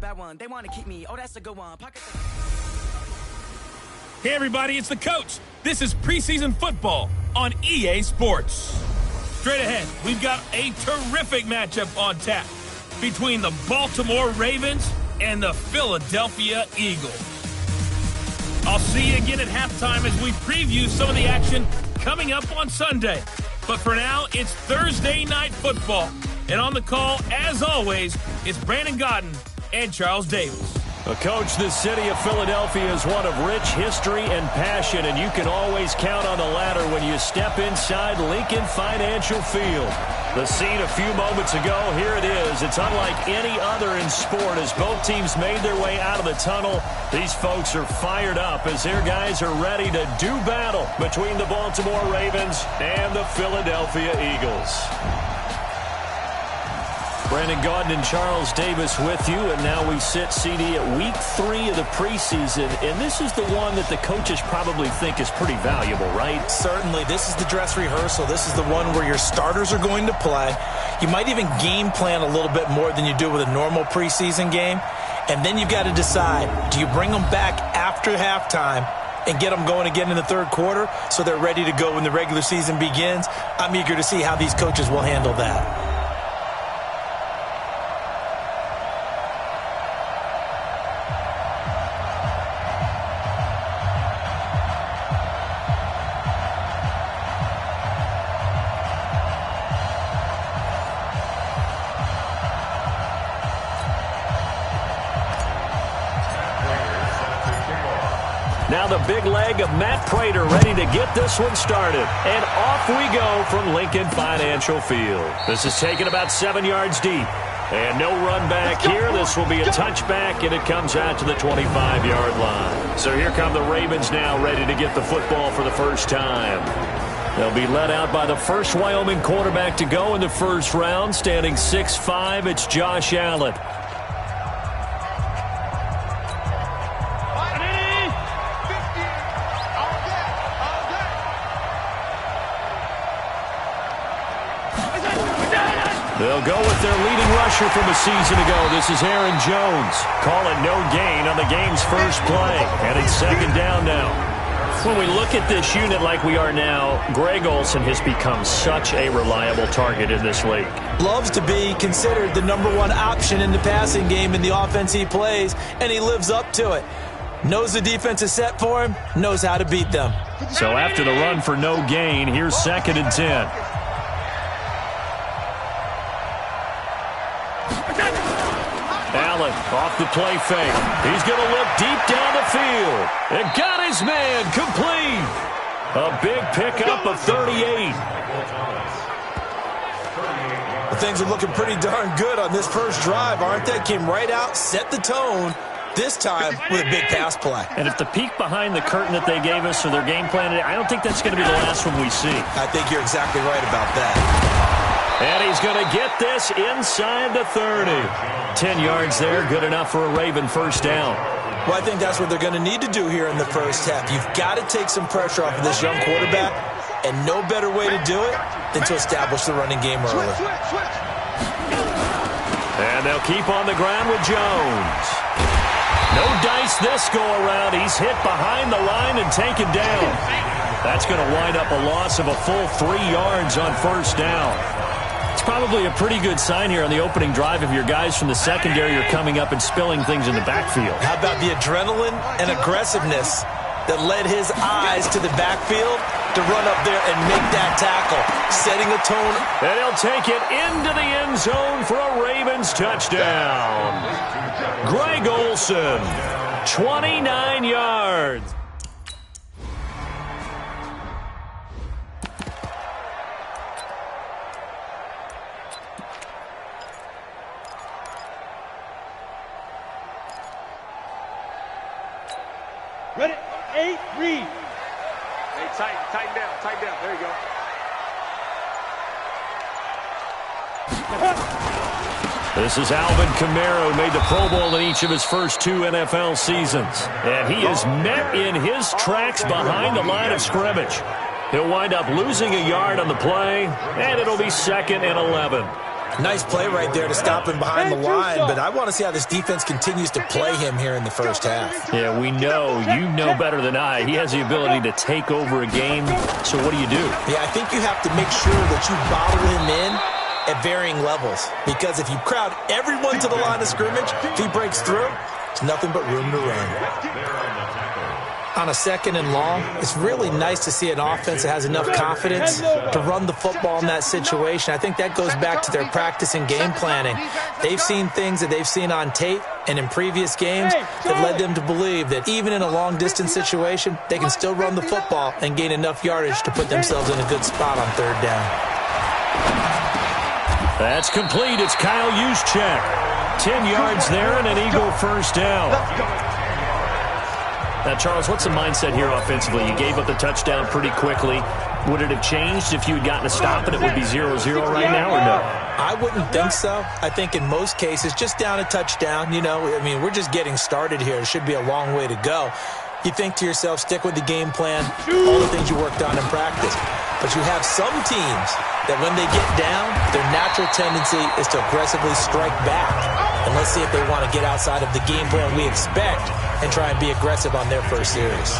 bad one. They want to keep me. Oh, that's a good one. Hey, everybody, it's the coach. This is preseason football on EA Sports. Straight ahead, we've got a terrific matchup on tap between the Baltimore Ravens and the Philadelphia Eagles. I'll see you again at halftime as we preview some of the action coming up on Sunday. But for now, it's Thursday Night Football. And on the call, as always, it's Brandon Godden and Charles Davis. Coach, the city of Philadelphia is one of rich history and passion, and you can always count on the latter when you step inside Lincoln Financial Field. The scene a few moments ago, here it is. It's unlike any other in sport as both teams made their way out of the tunnel. These folks are fired up as their guys are ready to do battle between the Baltimore Ravens and the Philadelphia Eagles. Brandon Gaudin and Charles Davis with you, and now we sit, CD, at week 3 of the preseason, and this is the one that the coaches probably think is pretty valuable, right? Certainly. This is the dress rehearsal. This is the one where your starters are going to play. You might even game plan a little bit more than you do with a normal preseason game, and then you've got to decide, do you bring them back after halftime and get them going again in the third quarter so they're ready to go when the regular season begins? I'm eager to see how these coaches will handle that. Now the big leg of Matt Prater ready to get this one started. And off we go from Lincoln Financial Field. This is taken about 7 yards deep. And no run back here. This will be a touchback, and it comes out to the 25-yard line. So here come the Ravens now ready to get the football for the first time. They'll be led out by the first Wyoming quarterback to go in the first round. Standing 6'5", it's Josh Allen. They'll go with their leading rusher from a season ago. This is Aaron Jones. Call it no gain on the game's first play. And it's second down now. When we look at this unit like we are now, Greg Olsen has become such a reliable target in this league. Loves to be considered the #1 option in the passing game in the offense he plays, and he lives up to it. Knows the defense is set for him, knows how to beat them. So after the run for no gain, here's 2nd and 10. Allen off the play fake. He's going to look deep down the field. And got his man complete. A big pickup of 38. Well, things are looking pretty darn good on this first drive, aren't they? Came right out, set the tone, this time with a big pass play. And if the peek behind the curtain that they gave us or their game plan, I don't think that's going to be the last one we see. I think you're exactly right about that. And he's going to get this inside the 30. 10 yards there, good enough for a Raven first down. Well, I think that's what they're going to need to do here in the first half. You've got to take some pressure off of this young quarterback, and no better way to do it than to establish the running game early. And they'll keep on the ground with Jones. No dice this go-around. He's hit behind the line and taken down. That's going to wind up a loss of a full 3 yards on first down. It's probably a pretty good sign here on the opening drive if your guys from the secondary are coming up and spilling things in the backfield. How about the adrenaline and aggressiveness that led his eyes to the backfield to run up there and make that tackle, setting a tone. And he'll take it into the end zone for a Ravens touchdown. Greg Olsen, 29 yards. Ready? 8, read. Hey, tighten down. There you go. This is Alvin Kamara, who made the Pro Bowl in each of his first 2 NFL seasons. And he is met in his tracks behind the line of scrimmage. He'll wind up losing a yard on the play, and it'll be 2nd and 11. Nice play right there to stop him behind the line, but I want to see how this defense continues to play him here in the first half. Yeah, we know. You know better than I. He has the ability to take over a game, so what do you do? Yeah, I think you have to make sure that you bottle him in at varying levels, because if you crowd everyone to the line of scrimmage, if he breaks through, it's nothing but room to run. On a 2nd and long, it's really nice to see an offense that has enough confidence to run the football in that situation. I think that goes back to their practice and game planning. They've seen things that they've seen on tape and in previous games that led them to believe that even in a long-distance situation, they can still run the football and gain enough yardage to put themselves in a good spot on 3rd down. That's complete. It's Kyle Juszczyk. 10 yards there and an Eagle first down. Now, Charles, what's the mindset here offensively? You gave up the touchdown pretty quickly. Would it have changed if you had gotten a stop and it would be 0-0 right now, or no? I wouldn't think so. I think in most cases, just down a touchdown, we're just getting started here. It should be a long way to go. You think to yourself, stick with the game plan, all the things you worked on in practice. But you have some teams that when they get down, their natural tendency is to aggressively strike back. And let's see if they want to get outside of the game plan we expect and try and be aggressive on their first series.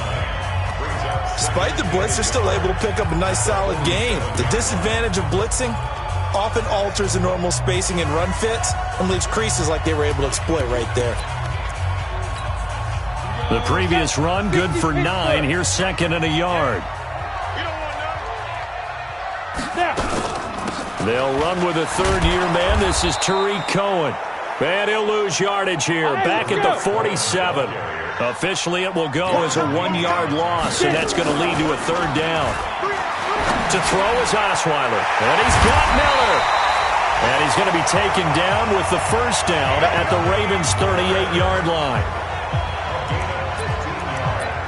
Despite the blitz, they're still able to pick up a nice, solid game. The disadvantage of blitzing often alters the normal spacing and run fits and leaves creases like they were able to exploit right there. The previous run, good for 9. Here's 2nd and a yard. They'll run with a 3rd-year man. This is Tariq Cohen. And he'll lose yardage here. Back at the 47. Officially, it will go as a 1-yard loss, and that's going to lead to a 3rd down. To throw is Osweiler. And he's got Miller. And he's going to be taken down with the first down at the Ravens' 38-yard line.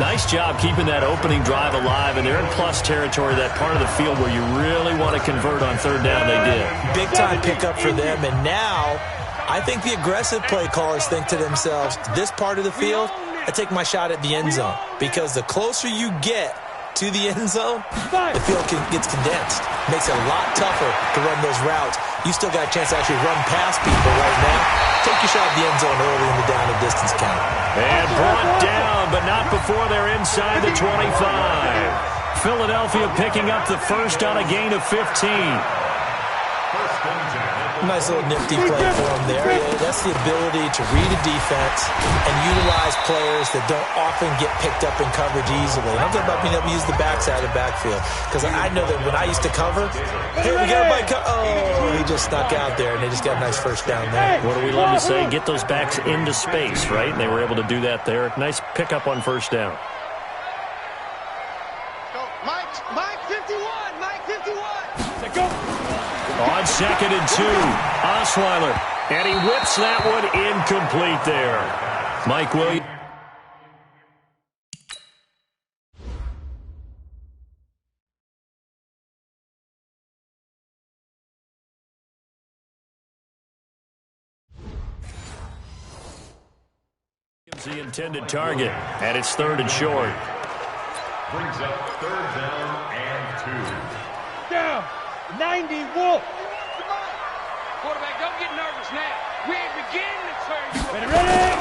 Nice job keeping that opening drive alive, and they're in plus territory, that part of the field where you really want to convert on 3rd down. They did. Big-time pickup for them, and now I think the aggressive play callers think to themselves, this part of the field, I take my shot at the end zone, because the closer you get to the end zone, the field gets condensed. Makes it a lot tougher to run those routes. You still got a chance to actually run past people right now. Take your shot at the end zone early in the down and distance count. And brought down, but not before they're inside the 25. Philadelphia picking up the first on a gain of 15. Nice little nifty play for him there. That's the ability to read a defense and utilize players that don't often get picked up in coverage easily. And I'm talking about being able to use the backside of the backfield. Because I know that when I used to cover, hey, we got a bike. Oh, he just snuck out there, and they just got a nice first down there. What do we love to say? Get those backs into space, right? And they were able to do that there. Nice pickup on first down. Mike 51. Mike 51. Go. On 2nd and 2, Osweiler, and he whips that one incomplete there. Mike Williams. The intended target, and it's 3rd and short. Brings up 3rd down and 2. Down. 90 Wolf. Quarterback, don't get nervous now. We ain't beginning to turn you over. Ready?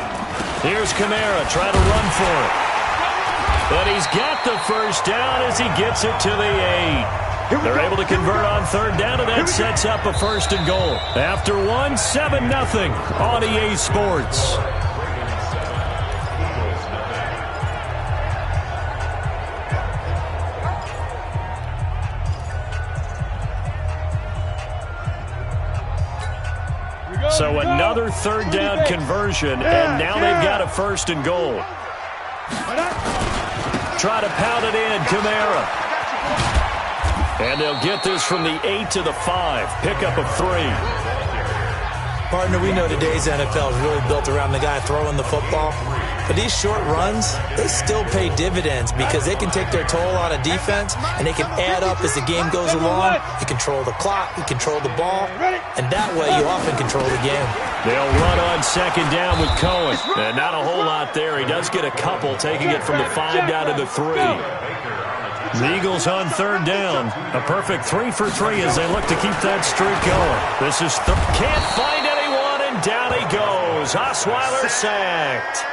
Here's Kamara, try to run for it. But he's got the first down as he gets it to the 8. They're able to convert on 3rd down, and that sets up a 1st and goal. After 7-0 on EA Sports. So another 3rd down conversion, and now they've got a 1st and goal. Try to pound it in, Kamara. And they'll get this from the 8 to the 5. Pickup of 3. Partner, we know today's NFL is really built around the guy throwing the football. But these short runs, they still pay dividends because they can take their toll on a defense and they can add up as the game goes along. You control the clock, you control the ball, and that way you often control the game. They'll run on 2nd down with Cohen. And not a whole lot there. He does get a couple, taking it from the 5 down to the 3. The Eagles on third down. A perfect 3 for 3 as they look to keep that streak going. This is can't find anyone, and down he goes. Osweiler sacked.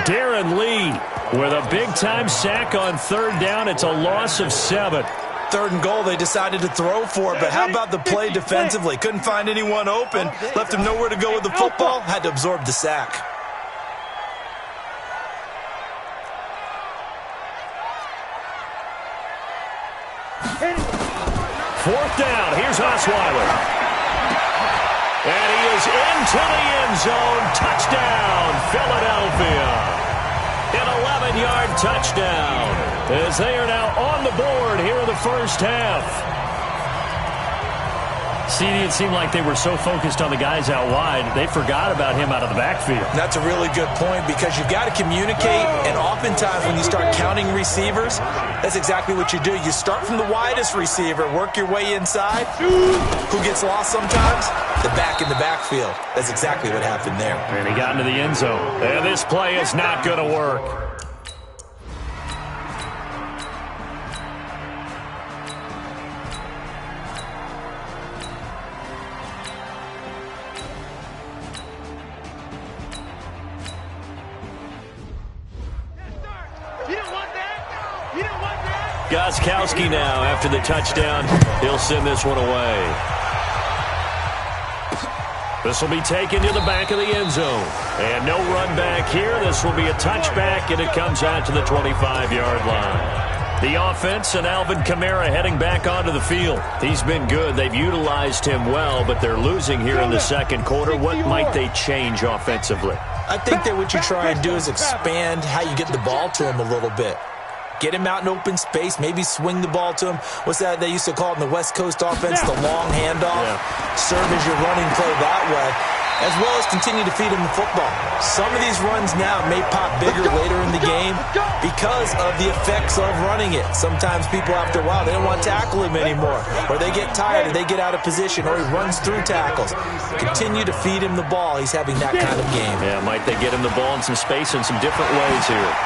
Darren Lee with a big-time sack on third down. It's a loss of 7. 3rd and goal, they decided to throw for it, but how about the play defensively? Couldn't find anyone open, left him nowhere to go with the football, had to absorb the sack. Fourth down, here's Osweiler. And he is into the end zone. Touchdown, Philadelphia. An 11-yard touchdown as they are now on the board here in the first half. CD, it seemed like they were so focused on the guys out wide, they forgot about him out of the backfield. That's a really good point because you've got to communicate, and oftentimes when you start counting receivers, that's exactly what you do. You start from the widest receiver, work your way inside. Who gets lost sometimes? The back in the backfield. That's exactly what happened there. And he got into the end zone. And this play is not going to work. Gostkowski now after the touchdown. He'll send this one away. This will be taken to the back of the end zone. And no run back here. This will be a touchback, and it comes out to the 25-yard line. The offense and Alvin Kamara heading back onto the field. He's been good. They've utilized him well, but they're losing here in the second quarter. What might they change offensively? I think that what you try and do is expand how you get the ball to him a little bit. Get him out in open space, maybe swing the ball to him. What's that they used to call it in the West Coast offense, the long handoff? Yeah. Serve as your running play that way, as well as continue to feed him the football. Some of these runs now may pop bigger later in the game because of the effects of running it. Sometimes people, after a while, they don't want to tackle him anymore, or they get tired, or they get out of position, or he runs through tackles. Continue to feed him the ball. He's having that kind of game. Yeah, might they get him the ball in some space in some different ways here.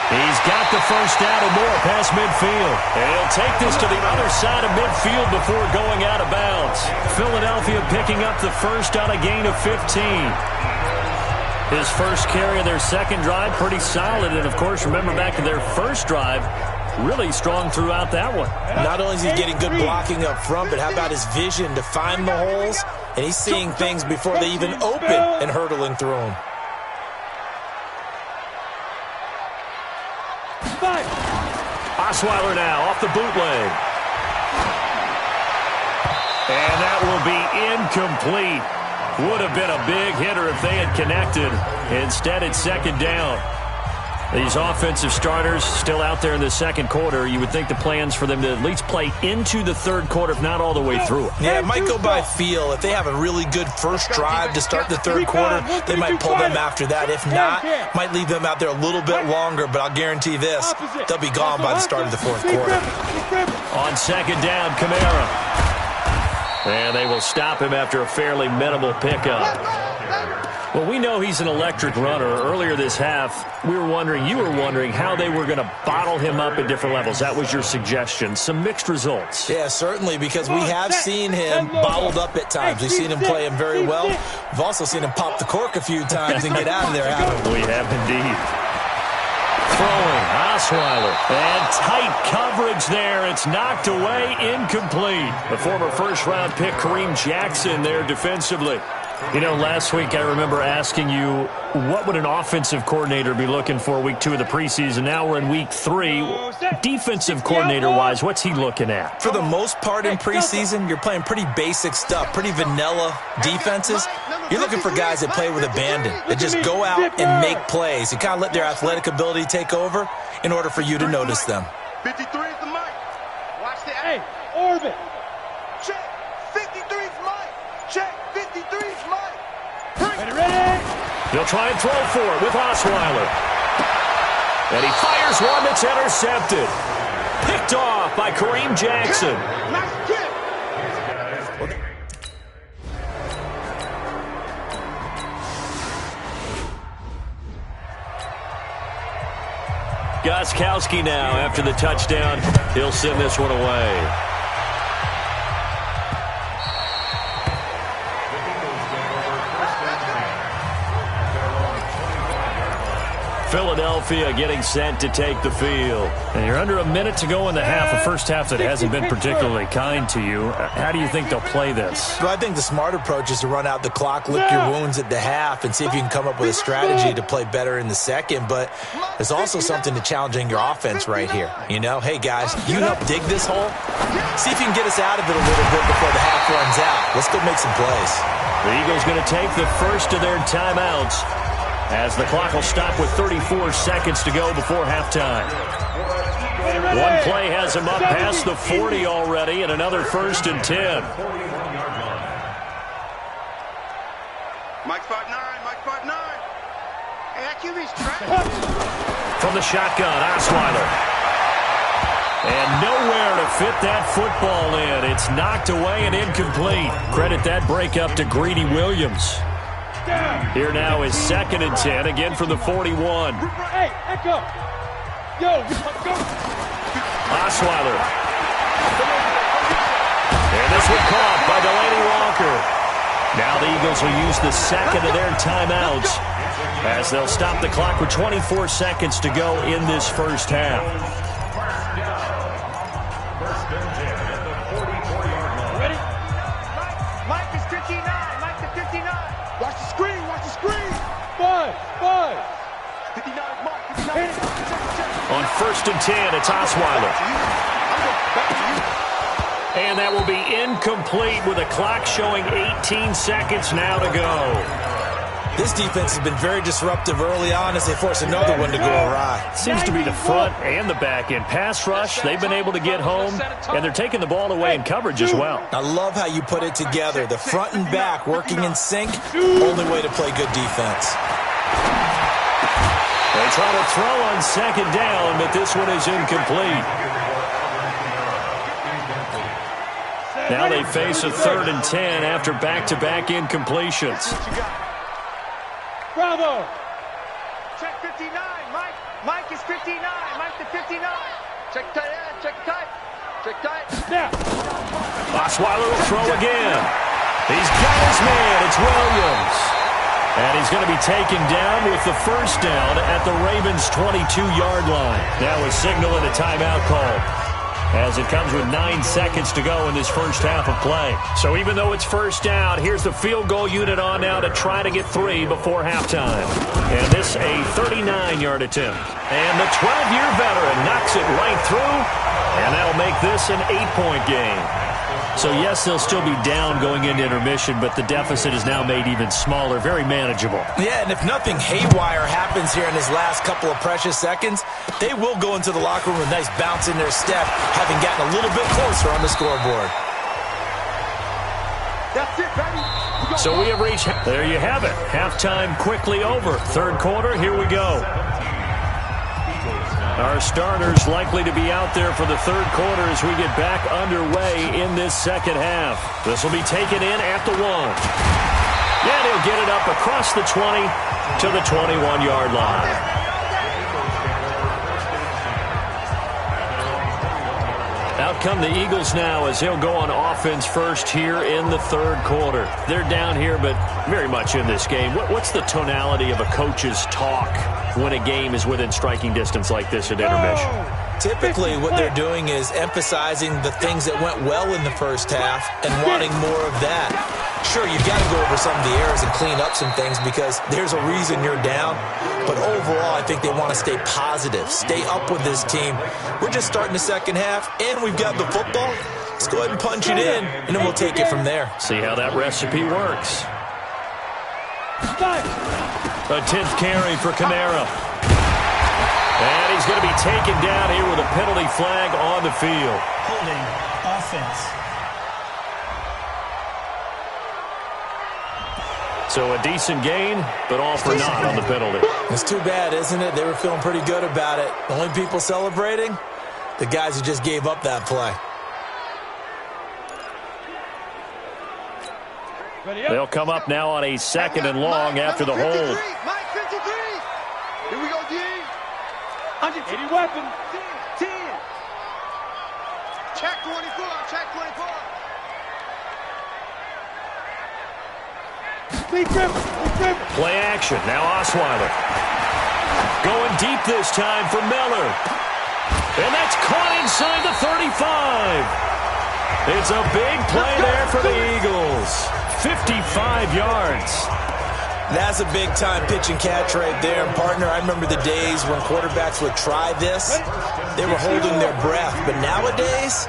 He's got the first down and more past midfield. And he'll take this to the other side of midfield before going out of bounds. Philadelphia picking up the first on a gain of 15. His first carry of their second drive, pretty solid. And, of course, remember back to their first drive, really strong throughout that one. Not only is he getting good blocking up front, but how about his vision to find the holes? And he's seeing things before they even open and hurdling through them. Osweiler now off the bootleg. And that will be incomplete. Would have been a big hitter if they had connected. Instead, it's second down. These offensive starters still out there in the second quarter. You would think the plans for them to at least play into the third quarter, if not all the way through. Yeah, it might go by feel. If they have a really good first drive to start the third quarter, they might pull them after that. If not, might leave them out there a little bit longer, but I'll guarantee this, they'll be gone by the start of the fourth quarter. On second down, Kamara. And they will stop him after a fairly minimal pickup. Well, we know he's an electric runner. Earlier this half, you were wondering how they were going to bottle him up at different levels. That was your suggestion. Some mixed results. Yeah, certainly, because we have seen him bottled up at times. We've seen him play him very well. We've also seen him pop the cork a few times and get out of there, haven't we? We have indeed. Throwing, Osweiler, and tight coverage there. It's knocked away, incomplete. The former first-round pick, Kareem Jackson, there defensively. You know, last week I remember asking you, what would an offensive coordinator be looking for week 2 of the preseason? Now we're in week 3. Defensive coordinator-wise, what's he looking at? For the most part in preseason, you're playing pretty basic stuff, pretty vanilla defenses. You're looking for guys that play with abandon, that just go out and make plays. You kind of let their athletic ability take over in order for you to notice them. 53 is the mic. Watch the A. Orbit. Check. 53 is Mike. Check. 53 is Mike. Ready. They'll try and throw for it with Osweiler. And he fires one that's intercepted. Picked off by Kareem Jackson. Nice kick. Gostkowski now after the touchdown. He'll send this one away. Philadelphia getting set to take the field. And you're under a minute to go in the half, a first half that hasn't been particularly kind to you. How do you think they'll play this? Well, I think the smart approach is to run out the clock, lick your wounds at the half, and see if you can come up with a strategy to play better in the second. But there's also something to challenging your offense right here. You know, hey, guys, you help dig this hole. See if you can get us out of it a little bit before the half runs out. Let's go make some plays. The Eagles going to take the first of their timeouts, as the clock will stop with 34 seconds to go before halftime. One play has him up past the 40 already, and another 1st and 10. Mike's 5'9", Mike's 5'9". Hey, that QB's trapped. From the shotgun, Osweiler. And nowhere to fit that football in. It's knocked away and incomplete. Credit that breakup to Greedy Williams. Here now is 2nd and 10, again from the 41. Hey, echo. Yo, go. Osweiler. And this one caught by Delaney Walker. Now the Eagles will use the second of their timeouts, as they'll stop the clock with 24 seconds to go in this first half. Ready? Mike is 59. Mike is 59. Watch the screen. Watch the screen. 5. 59 Mark. 59. On 1st and 10, it's Osweiler. And that will be incomplete with a clock showing 18 seconds now to go. This defense has been very disruptive early on as they force another one to go awry. Seems to be the front and the back end. Pass rush, they've been able to get home, and they're taking the ball away in coverage as well. I love how you put it together. The front and back working in sync, only way to play good defense. They try to throw on 2nd down, but this one is incomplete. Now they face a 3rd and 10 after back-to-back incompletions. Bravo. Check 59. Mike is 59. Mike to 59. Check tight. Check tight. Check tight. Now. Osweiler will throw again. He's got his man. It's Williams. And he's going to be taken down with the 1st down at the Ravens' 22-yard line. Now a signal and a timeout call, as it comes with 9 seconds to go in this first half of play. So even though it's 1st down, here's the field goal unit on now to try to get 3 before halftime. And this a 39-yard attempt. And the 12-year veteran knocks it right through, and that'll make this an 8-point game. So yes, they'll still be down going into intermission, but the deficit is now made even smaller, very manageable. Yeah, and if nothing haywire happens here in his last couple of precious seconds, they will go into the locker room with a nice bounce in their step, having gotten a little bit closer on the scoreboard. That's it, baby. So we have reached, there you have it. Halftime quickly over. 3rd quarter, here we go. Our starters likely to be out there for the 3rd quarter as we get back underway in this 2nd half. This will be taken in at the 1. And he'll get it up across the 20 to the 21-yard line. Out come the Eagles now as they'll go on offense first here in the 3rd quarter. They're down here, but very much in this game. What's the tonality of a coach's talk when a game is within striking distance like this at intermission? Typically, what they're doing is emphasizing the things that went well in the first half and wanting more of that. Sure, you've got to go over some of the errors and clean up some things because there's a reason you're down. But overall, I think they want to stay positive, stay up with this team. We're just starting the 2nd half, and we've got the football. Let's go ahead and punch it in, and then we'll take it from there. See how that recipe works. A 10th carry for Kamara. And he's going to be taken down here with a penalty flag on the field. Holding offense. So a decent gain, but all for naught on the penalty. It's too bad, isn't it? They were feeling pretty good about it. The only people celebrating, the guys who just gave up that play. They'll come up now on a 2nd and long after the hold. Mike 53. Here we go, D. 180 weapons. 10. Check 24. Check 24. Play action. Now Osweiler. Going deep this time for Miller. And that's caught inside the 35. It's a big play there for the Eagles. 55 yards. That's a big-time pitch and catch right there. And, partner, I remember the days when quarterbacks would try this. They were holding their breath. But nowadays,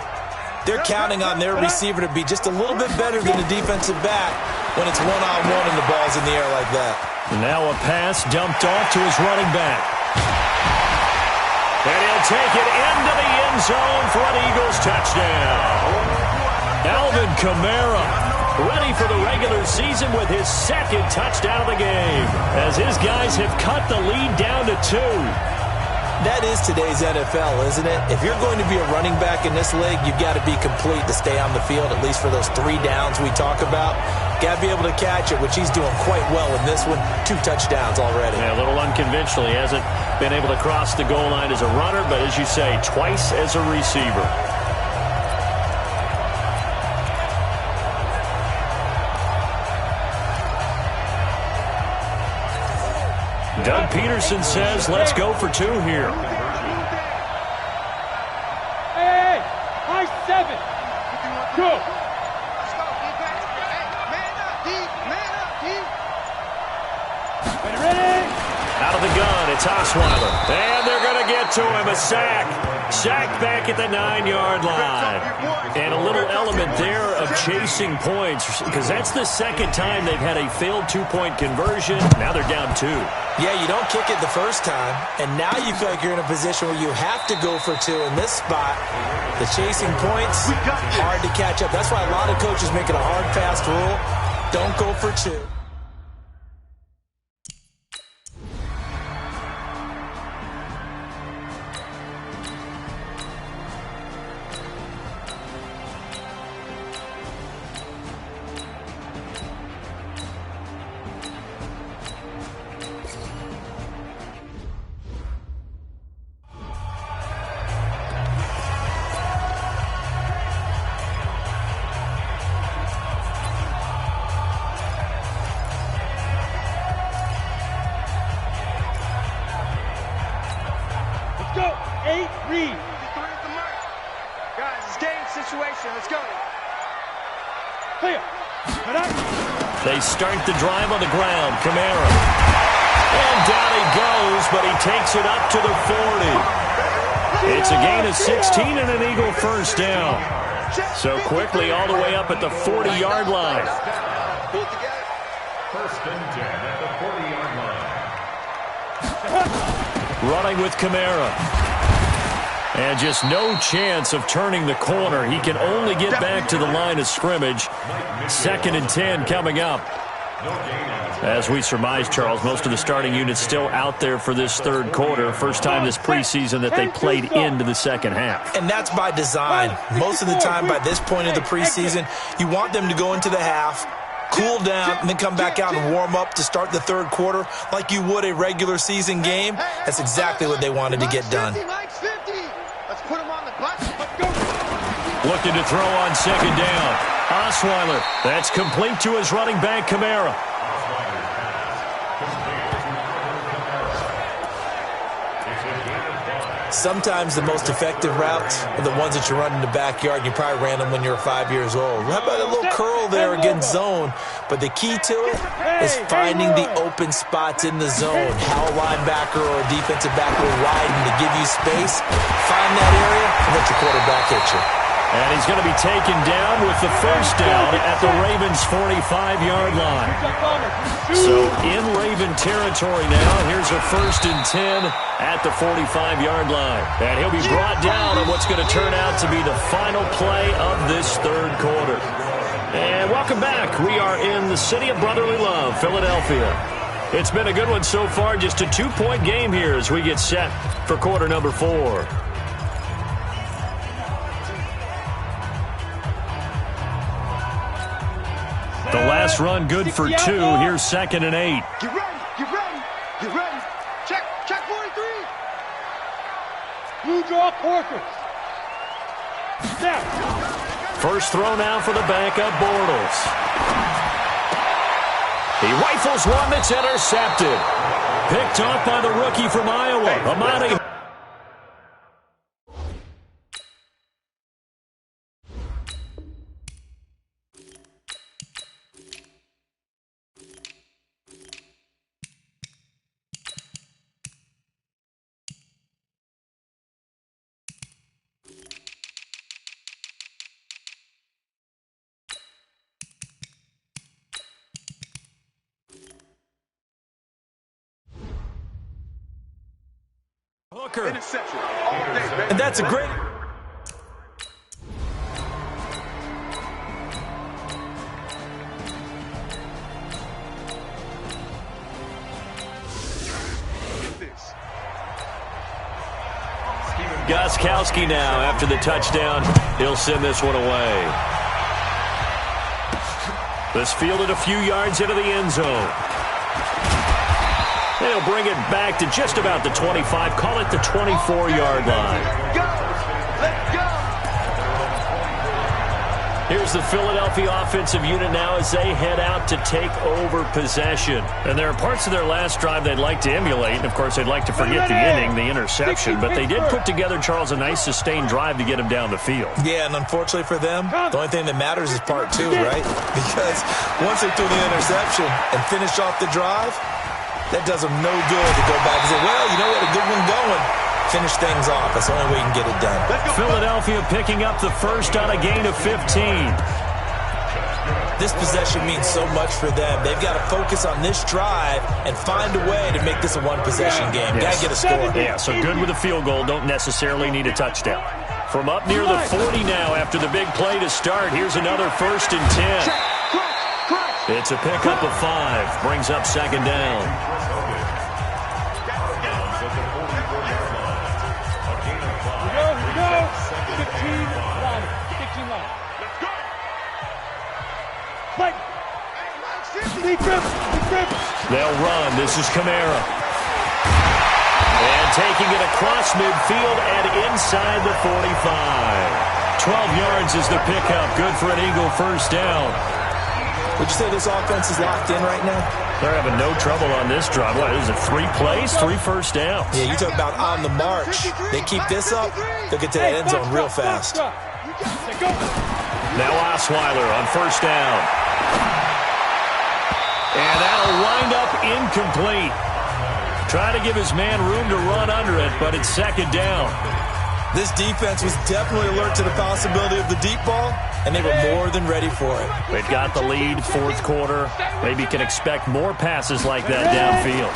they're counting on their receiver to be just a little bit better than the defensive back when it's one-on-one and the ball's in the air like that. Now a pass dumped off to his running back. And he'll take it into the end zone for an Eagles touchdown. Alvin Kamara, ready for the regular season with his second touchdown of the game, as his guys have cut the lead down to 2. That is today's NFL, isn't it? If you're going to be a running back in this league, you've got to be complete to stay on the field, at least for those 3 downs we talk about. Got to be able to catch it, which he's doing quite well in this one. 2 touchdowns already. Yeah, a little unconventional. He hasn't been able to cross the goal line as a runner, but as you say, twice as a receiver. Doug Peterson says, let's go for 2 here. Hey, high 7. Go. Let's go, defense. Hey, man up, deep. Man up, deep. Ready? Out of the gun, it's Osweiler. And they're going to get to him. A sack. Sacked back at the 9-yard line. And a little element there of chasing points, because that's the second time they've had a failed 2-point conversion. Now they're down 2. Yeah, you don't kick it the first time, and now you feel like you're in a position where you have to go for 2 in this spot. The chasing points, hard to catch up. That's why a lot of coaches make it a hard, fast rule. Don't go for 2. They start the drive on the ground. Kamara. And down he goes, but he takes it up to the 40. It's a gain of 16 and an Eagle first down. So quickly all the way up at the 40-yard line. First and 10 at the 40-yard line. Running with Kamara. And just no chance of turning the corner. He can only get back to the line of scrimmage. 2nd and 10 coming up. As we surmise, Charles, most of the starting units still out there for this 3rd quarter. First time this preseason that they played into the second half. And that's by design. Most of the time by this point of the preseason, you want them to go into the half, cool down, and then come back out and warm up to start the 3rd quarter like you would a regular season game. That's exactly what they wanted to get done. Let's put him on the bus. Let's go. Looking to throw on 2nd down. Osweiler. That's complete to his running back, Kamara. Sometimes the most effective routes are the ones that you run in the backyard. You probably ran them when you were 5 years old. How about a little curl there against zone? But the key to it is finding the open spots in the zone. How a linebacker or a defensive back will widen to give you space. Find that area and let your quarterback hit you. And he's going to be taken down with the first down at the Ravens' 45-yard line. So in Raven territory now, here's a 1st and 10 at the 45-yard line. And he'll be brought down on what's going to turn out to be the final play of this 3rd quarter. And welcome back. We are in the city of brotherly love, Philadelphia. It's been a good one so far, just a 2-point game here as we get set for quarter number 4. The last run good for 2. Here's 2nd and 8. Get ready. Get ready. Get ready. Check 43. Blue draw Corkers. Snap. First throw now for the backup Bortles. He rifles one that's intercepted. Picked off by the rookie from Iowa, Amani. Hooker. Interception. All day, baby. And that's a great... Gostkowski now after the touchdown. He'll send this one away. This fielded a few yards into the end zone. They'll bring it back to just about the 25. Call it the 24-yard line. Go. Let's go. Here's the Philadelphia offensive unit now as they head out to take over possession. And there are parts of their last drive they'd like to emulate. And, of course, they'd like to forget the inning, the interception. But they did put together, Charles, a nice sustained drive to get him down the field. Yeah, and unfortunately for them, the only thing that matters is part two, right? Because once they threw the interception and finished off the drive, that does them no good to go back and say, well, you know what, a good one going. Finish things off. That's the only way you can get it done. Philadelphia picking up the first on a gain of 15. This possession means so much for them. They've got to focus on this drive and find a way to make this a one-possession game. Yes. Got to get a score. Yeah, so good with a field goal. Don't necessarily need a touchdown. From up near the 40 now after the big play to start, here's another 1st and 10. It's a pickup of 5. Brings up 2nd down. They'll run. This is Kamara. And taking it across midfield and inside the 45. 12 yards is the pickup. Good for an Eagle first down. Would you say this offense is locked in right now? They're having no trouble on this drive. What is it, 3 plays, 3 first downs? Yeah, you talk about on the march. They keep this up, they'll get to that end zone real fast. Now Osweiler on first down. And that'll wind up incomplete. Trying to give his man room to run under it, but it's 2nd down. This defense was definitely alert to the possibility of the deep ball, and they were more than ready for it. They've got the lead, 4th quarter. Maybe can expect more passes like that downfield.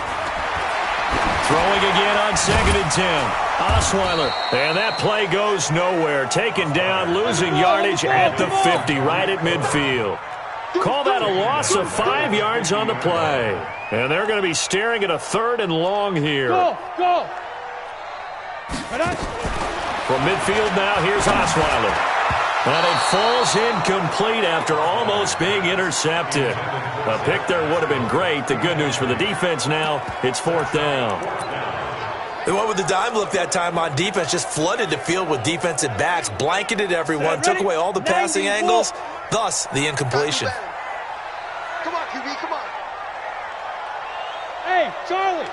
Throwing again on 2nd and 10. Osweiler. And that play goes nowhere. Taken down, losing yardage at the 50, right at midfield. Call that a loss of 5 yards on the play. And they're going to be staring at a 3rd and long here. Go. From midfield now, here's Osweiler. And it falls incomplete after almost being intercepted. A pick there would have been great. The good news for the defense now, it's 4th down. They went with the dime look that time on defense, just flooded the field with defensive backs, blanketed everyone, took away all the passing angles, thus the incompletion. Come on, QB, come on. Hey, Charlie.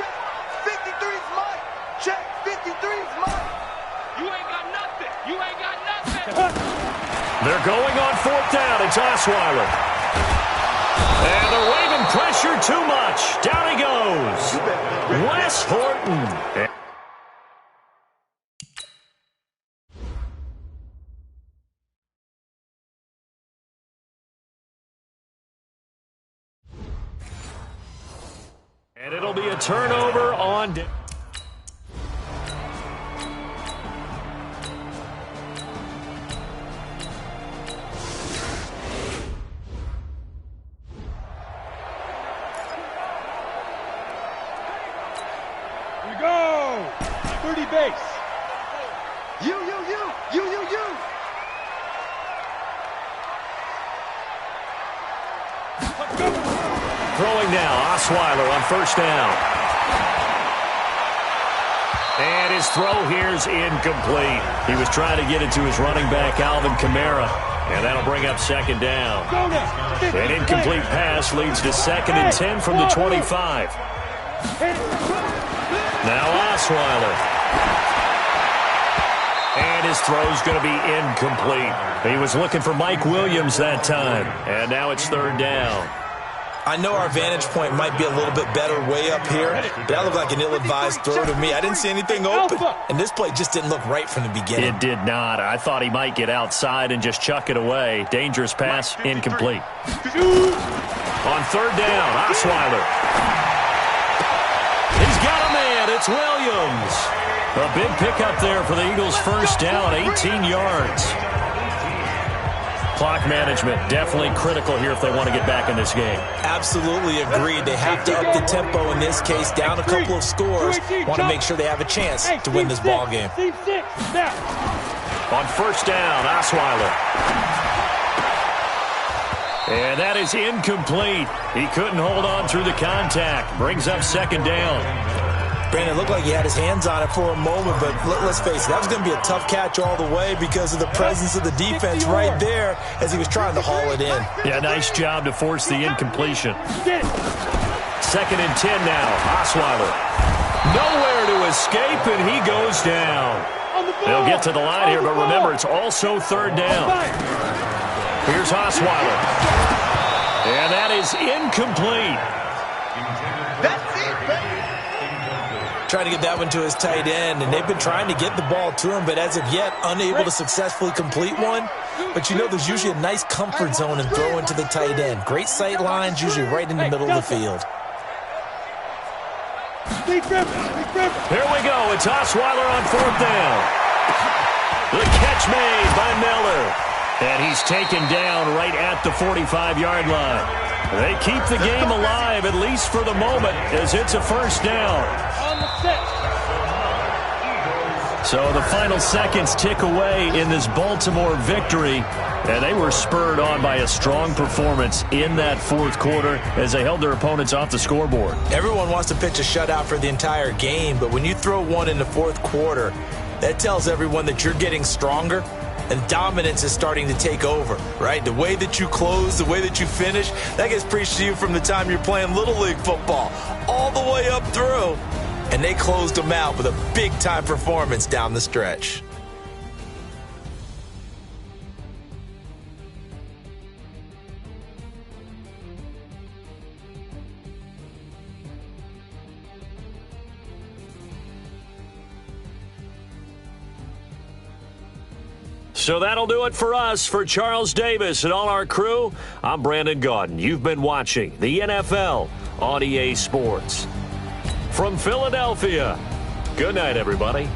Check 53's Mike. Check 53's Mike. You ain't got nothing. You ain't got nothing. They're going on 4th down. It's Osweiler. And they're waving pressure too much. Down he goes. Wes Horton. And it'll be a turnover on... Go! 30 base. You. Throwing now, Osweiler on first down. And his throw here's incomplete. He was trying to get it to his running back, Alvin Kamara. And that'll bring up second down. An incomplete pass leads to 2nd and 10 from the 25. Now Osweiler. And his throw's going to be incomplete. He was looking for Mike Williams that time. And now it's 3rd down. I know our vantage point might be a little bit better way up here, but that looked like an ill-advised throw to me. I didn't see anything open, and this play just didn't look right from the beginning. It did not. I thought he might get outside and just chuck it away. Dangerous pass, incomplete. On 3rd down, Osweiler. He's got a man. It's Williams. A big pickup there for the Eagles' 1st down, 18 yards. Clock management definitely critical here if they want to get back in this game. Absolutely agreed. They have to up the tempo in this case, down a couple of scores. Want to make sure they have a chance to win this ball game. On 1st down, Osweiler. And that is incomplete. He couldn't hold on through the contact. Brings up 2nd down. Brandon, it looked like he had his hands on it for a moment, but let's face it, that was going to be a tough catch all the way because of the presence of the defense right there as he was trying to haul it in. Yeah, nice job to force the incompletion. 2nd and 10 now. Osweiler. Nowhere to escape, and he goes down. They'll get to the line here, but remember, it's also 3rd down. Here's Osweiler. And that is incomplete. Trying to get that one to his tight end, and they've been trying to get the ball to him, but as of yet, unable to successfully complete one. But you know, there's usually a nice comfort zone in throwing to the tight end. Great sight lines, usually right in the middle of the field. Here we go. It's Osweiler on 4th down. The catch made by Miller. And he's taken down right at the 45-yard line. They keep the game alive, at least for the moment, as it's a 1st down. So the final seconds tick away in this Baltimore victory, and they were spurred on by a strong performance in that 4th quarter as they held their opponents off the scoreboard. Everyone wants to pitch a shutout for the entire game, but when you throw one in the 4th quarter, that tells everyone that you're getting stronger and dominance is starting to take over, right? The way that you close, the way that you finish, that gets preached to you from the time you're playing Little League football all the way up through. And they closed them out with a big-time performance down the stretch. So that'll do it for us. For Charles Davis and all our crew, I'm Brandon Gaudin. You've been watching the NFL on EA Sports. From Philadelphia, good night, everybody.